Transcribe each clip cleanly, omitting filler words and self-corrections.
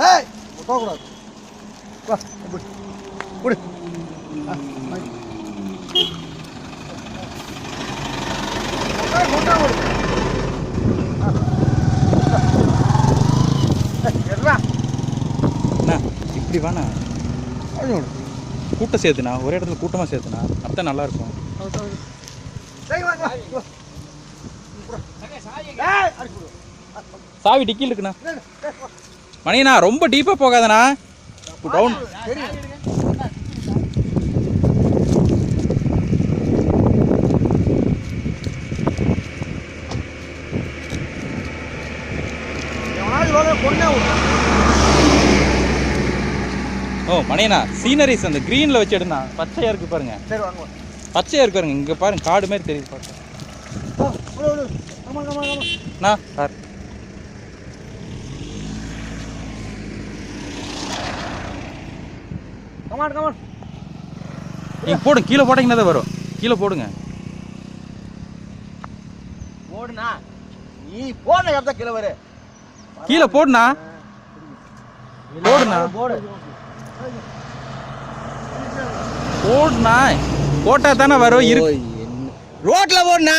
ஏய் போகக்கூடாது. வா குடு. இப்படி வாண்ணா, கூட்டம் சேர்த்துண்ணா, ஒரே இடத்துல கூட்டமாக சேர்த்துண்ணா, அப்போ நல்லா இருக்கும். சாவி டிக்கில் இருக்குண்ணா. மணிண்ணா ரொம்ப டீப்பாக போகாதண்ணா, டவுன். ஓ மணியண்ணா, சீனரிஸ் அந்த க்ரீனில் வச்சு எடுண்ணா. பச்சையாக இருக்குது பாருங்க. சரி வாங்க. பச்சையாக இருக்கு பாருங்க, இங்கே பாருங்க, காடு மாதிரி தெரியுது பாருங்க. அண்ணா சார், நீங்கள் போடுங்க, கீழே போட்டிங்கன்னா தான் வரும். கீழே போடுங்க. போடுண்ணா, நீ போன இடத்த கீழே வரு. கீழே போடுண்ணா, போடுண்ணா, போடுண்ணா. போட்டா தானே வரும். ரோட்ல போடுண்ணா.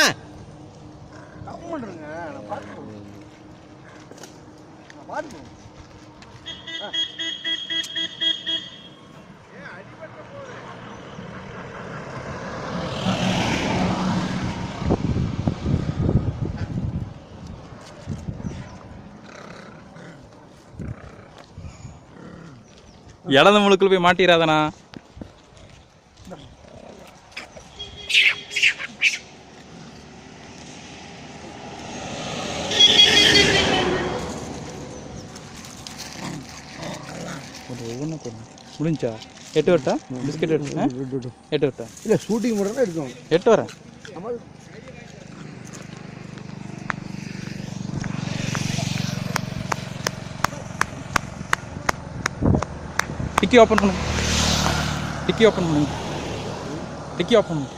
இடது முழுக்குள்ள போய் மாட்டிடாதண்ணா. ஒவ்வொன்றும் போடணும். முடிஞ்சா 8 வரட்டா? பிஸ்கெட் எடுத்து 8 வரட்டா? இல்லை ஷூட்டிங் மட்டும் தான் எடுக்கணும். 8 வரேன். டிக்கி ஓப்பன் பண்ணுங்க. டிக்கி ஓப்பன் பண்ணுங்க. டிக்கி ஓப்பன் பண்ணுங்க.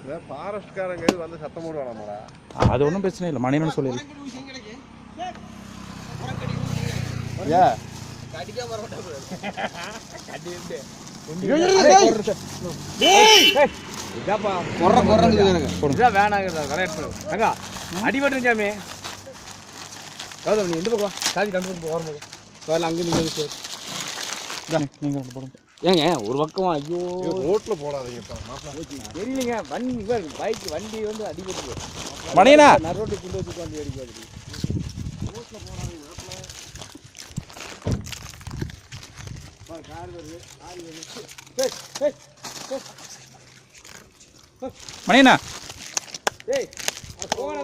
இல்லை ஃபாரஸ்ட்காரங்க இது வந்து சத்தம் போடுவாங்கடா. அது ஒன்றும் பிரச்சனை இல்லை, மணின்னு சொல்லிடலாம். ஏ அடிபட்டுருச்சாமே. நீ எந்த பக்கம் சாதி கண்டு போகும்போது அங்கே நீங்கள் போடுங்க. ஏங்க ஒரு பக்கம் ஐயோ ரோட்ல போடாதீங்க. தெரியலங்க, வண்டி பைக் வண்டி வந்து அடிபட்டு மணியண்ணா நரோட்டு கொண்டு வச்சு உட்காந்து அடிக்காது. ரோட்ல போடாதீங்க. கார் வருது, கார் வருது. மணியண்ணா ஏய் போங்க.